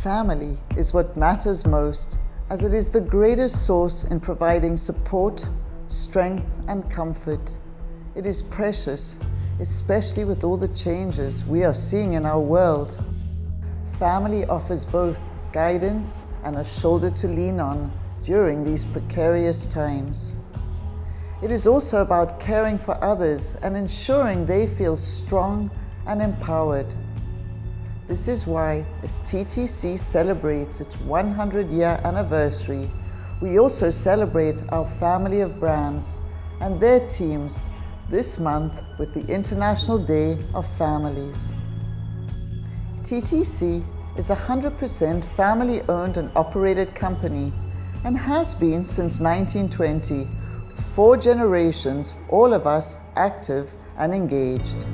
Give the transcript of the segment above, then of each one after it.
Family is what matters most, as it is the greatest source in providing support, strength, and comfort. It is precious, especially with all the changes we are seeing in our world. Family offers both guidance and a shoulder to lean on during these precarious times. It is also about caring for others and ensuring they feel strong and empowered. This is why, as TTC celebrates its 100-year anniversary, we also celebrate our family of brands and their teams this month with the International Day of Families. TTC is a 100% family-owned and operated company and has been since 1920, with 4 generations, all of us active and engaged.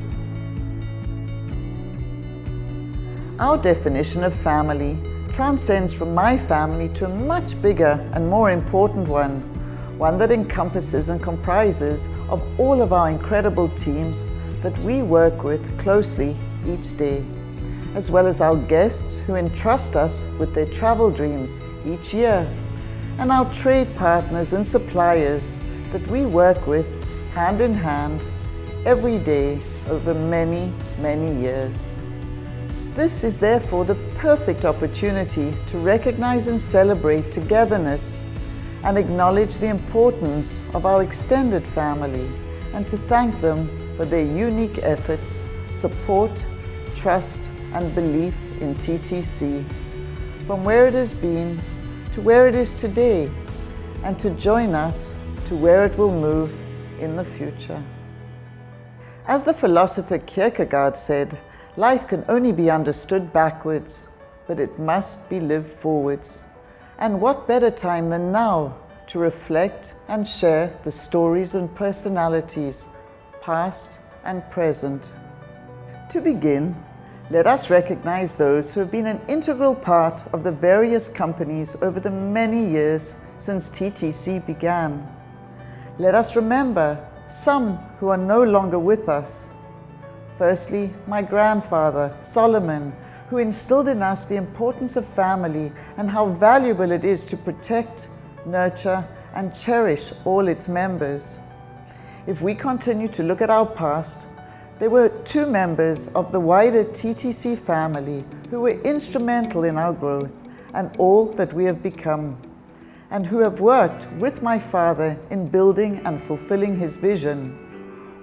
Our definition of family transcends from my family to a much bigger and more important one that encompasses and comprises of all of our incredible teams that we work with closely each day, as well as our guests who entrust us with their travel dreams each year, and our trade partners and suppliers that we work with hand in hand every day over many, many years. This is therefore the perfect opportunity to recognize and celebrate togetherness and acknowledge the importance of our extended family and to thank them for their unique efforts, support, trust, and belief in TTC, from where it has been to where it is today, and to join us to where it will move in the future. As the philosopher Kierkegaard said, life can only be understood backwards, but it must be lived forwards. And what better time than now to reflect and share the stories and personalities, past and present. To begin, let us recognize those who have been an integral part of the various companies over the many years since TTC began. Let us remember some who are no longer with us. Firstly, my grandfather, Solomon, who instilled in us the importance of family and how valuable it is to protect, nurture, and cherish all its members. If we continue to look at our past, there were 2 members of the wider TTC family who were instrumental in our growth and all that we have become, and who have worked with my father in building and fulfilling his vision.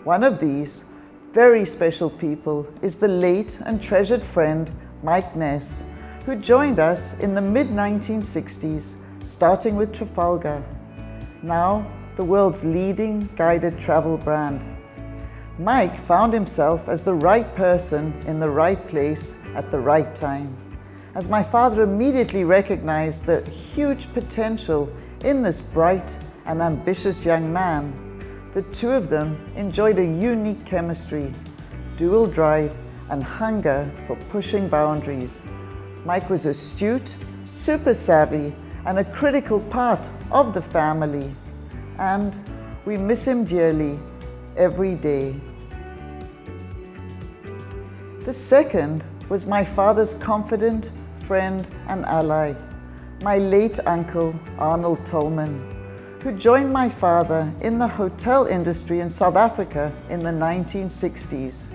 One of these very special people is the late and treasured friend Mike Ness, who joined us in the mid-1960s, starting with Trafalgar, now the world's leading guided travel brand. Mike found himself as the right person in the right place at the right time, as my father immediately recognized the huge potential in this bright and ambitious young man. The 2 of them enjoyed a unique chemistry, dual drive, and hunger for pushing boundaries. Mike was astute, super savvy, and a critical part of the family, and we miss him dearly every day. The second was my father's confident friend and ally, my late uncle Arnold Tolman, who joined my father in the hotel industry in South Africa in the 1960s.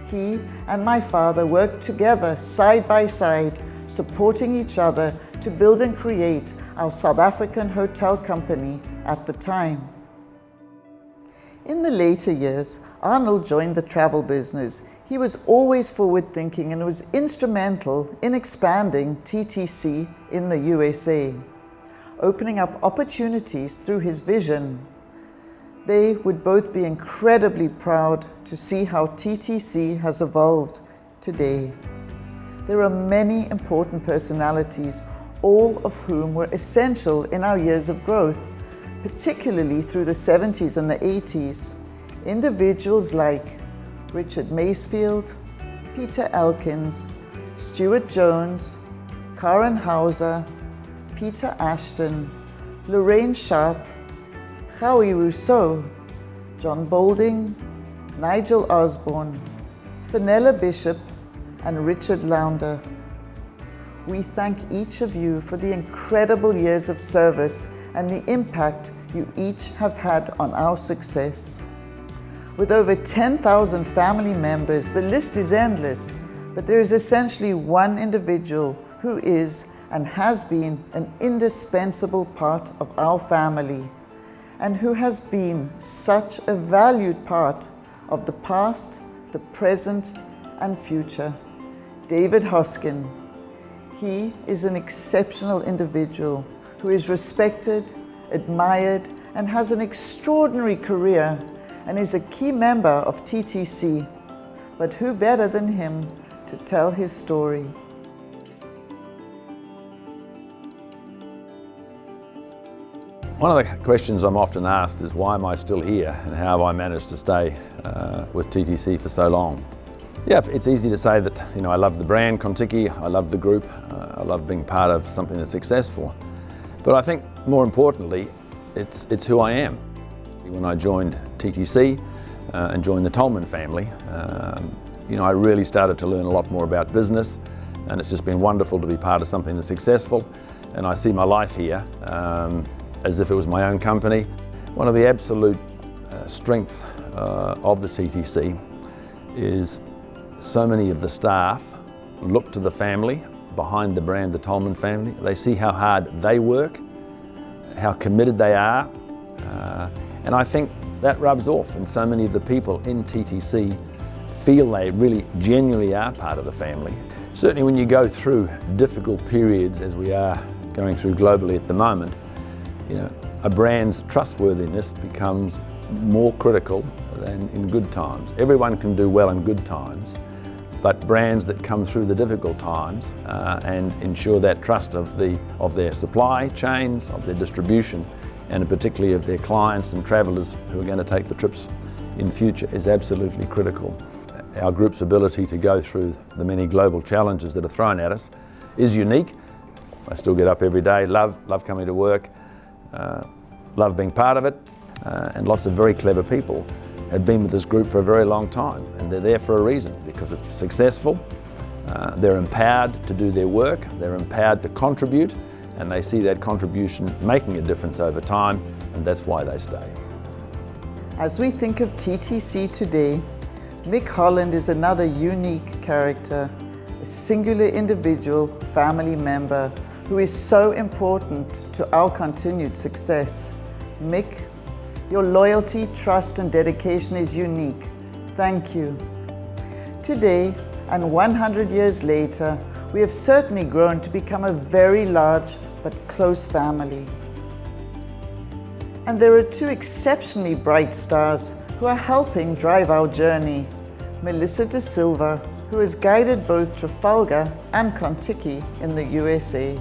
He and my father worked together side by side, supporting each other to build and create our South African hotel company at the time. In the later years, Arnold joined the travel business. He was always forward-thinking and was instrumental in expanding TTC in the USA, opening up opportunities through his vision. They would both be incredibly proud to see how TTC has evolved today. There are many important personalities, all of whom were essential in our years of growth, particularly through the 70s and the 80s. Individuals like Richard Macefield, Peter Elkins, Stuart Jones, Karen Hauser, Peter Ashton, Lorraine Sharp, Howie Rousseau, John Boulding, Nigel Osborne, Fenella Bishop, and Richard Launder. we thank each of you for the incredible years of service and the impact you each have had on our success. With over 10,000 family members, the list is endless, but there is essentially one individual who is and has been an indispensable part of our family, and who has been such a valued part of the past, the present, and future. David Hosken. He is an exceptional individual who is respected, admired, and has an extraordinary career, and is a key member of TTC. But who better than him to tell his story? One of the questions I'm often asked is why am I still here and how have I managed to stay with TTC for so long? Yeah, it's easy to say that, I love the brand Contiki, I love the group, I love being part of something that's successful. But I think more importantly, it's who I am. When I joined TTC and joined the Tolman family, I really started to learn a lot more about business, and it's just been wonderful to be part of something that's successful. And I see my life here as if it was my own company. One of the absolute strengths of the TTC is so many of the staff look to the family behind the brand, the Tolman family. They see how hard they work, how committed they are, and I think that rubs off, and so many of the people in TTC feel they really genuinely are part of the family. Certainly when you go through difficult periods, as we are going through globally at the moment, a brand's trustworthiness becomes more critical than in good times. Everyone can do well in good times, but brands that come through the difficult times and ensure that trust of their supply chains, of their distribution, and particularly of their clients and travellers who are going to take the trips in future is absolutely critical. Our group's ability to go through the many global challenges that are thrown at us is unique. I still get up every day, love coming to work, love being part of it, and lots of very clever people have been with this group for a very long time, and they're there for a reason, because it's successful, they're empowered to do their work, they're empowered to contribute, and they see that contribution making a difference over time, and that's why they stay. As we think of TTC today, Mick Holland is another unique character, a singular individual, family member, who is so important to our continued success. Mick, your loyalty, trust, and dedication is unique. Thank you. Today, and 100 years later, we have certainly grown to become a very large but close family. And there are two exceptionally bright stars who are helping drive our journey. Melissa de Silva, who has guided both Trafalgar and Contiki in the USA.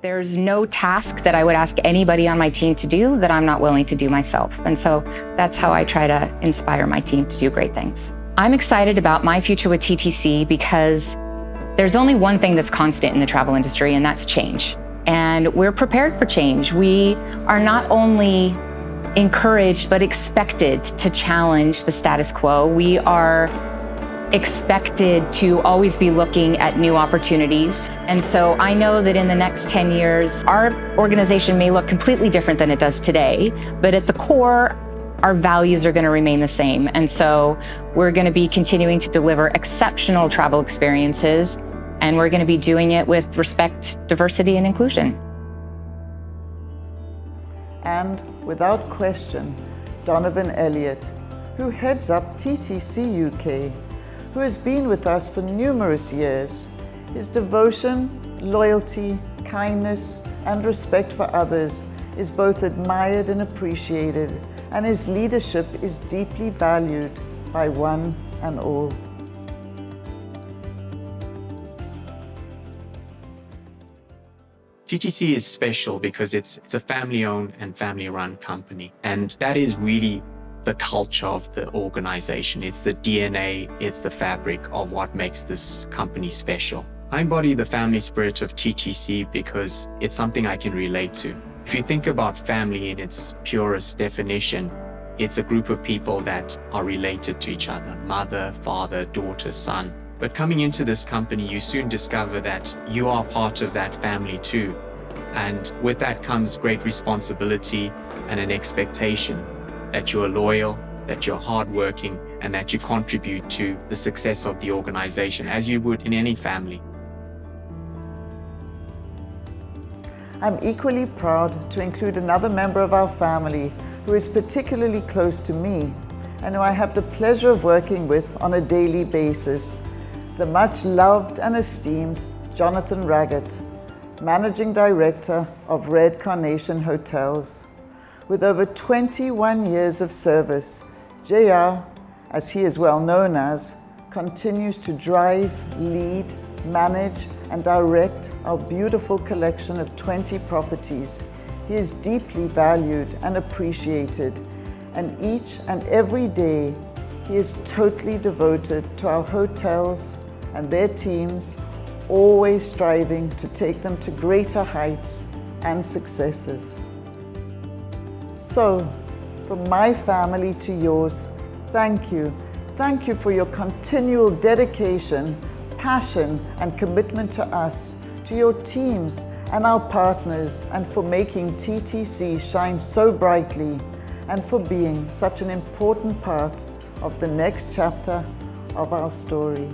There's no task that I would ask anybody on my team to do that I'm not willing to do myself. And so that's how I try to inspire my team to do great things. I'm excited about my future with TTC because there's only one thing that's constant in the travel industry, and that's change. And we're prepared for change. We are not only encouraged, but expected to challenge the status quo. We are expected to always be looking at new opportunities. And so I know that in the next 10 years, our organization may look completely different than it does today, but at the core, our values are going to remain the same. And so we're going to be continuing to deliver exceptional travel experiences, and we're going to be doing it with respect, diversity, and inclusion. And without question, Donovan Elliott, who heads up TTC UK, who has been with us for numerous years. His devotion, loyalty, kindness, and respect for others is both admired and appreciated, and his leadership is deeply valued by one and all. TTC is special because it's a family-owned and family-run company, and that is really the culture of the organization. It's the DNA, it's the fabric of what makes this company special. I embody the family spirit of TTC because it's something I can relate to. If you think about family in its purest definition, It's a group of people that are related to each other, mother, father, daughter, son. But coming into this company, you soon discover that you are part of that family too. And with that comes great responsibility and an expectation that you're loyal, that you're hardworking, and that you contribute to the success of the organization, as you would in any family. I'm equally proud to include another member of our family who is particularly close to me and who I have the pleasure of working with on a daily basis, the much loved and esteemed Jonathan Raggett, Managing Director of Red Carnation Hotels. With over 21 years of service, JR, as he is well known as, continues to drive, lead, manage, and direct our beautiful collection of 20 properties. He is deeply valued and appreciated, and each and every day he is totally devoted to our hotels and their teams, always striving to take them to greater heights and successes. So, from my family to yours, thank you. Thank you for your continual dedication, passion, and commitment to us, to your teams and our partners, and for making TTC shine so brightly, and for being such an important part of the next chapter of our story.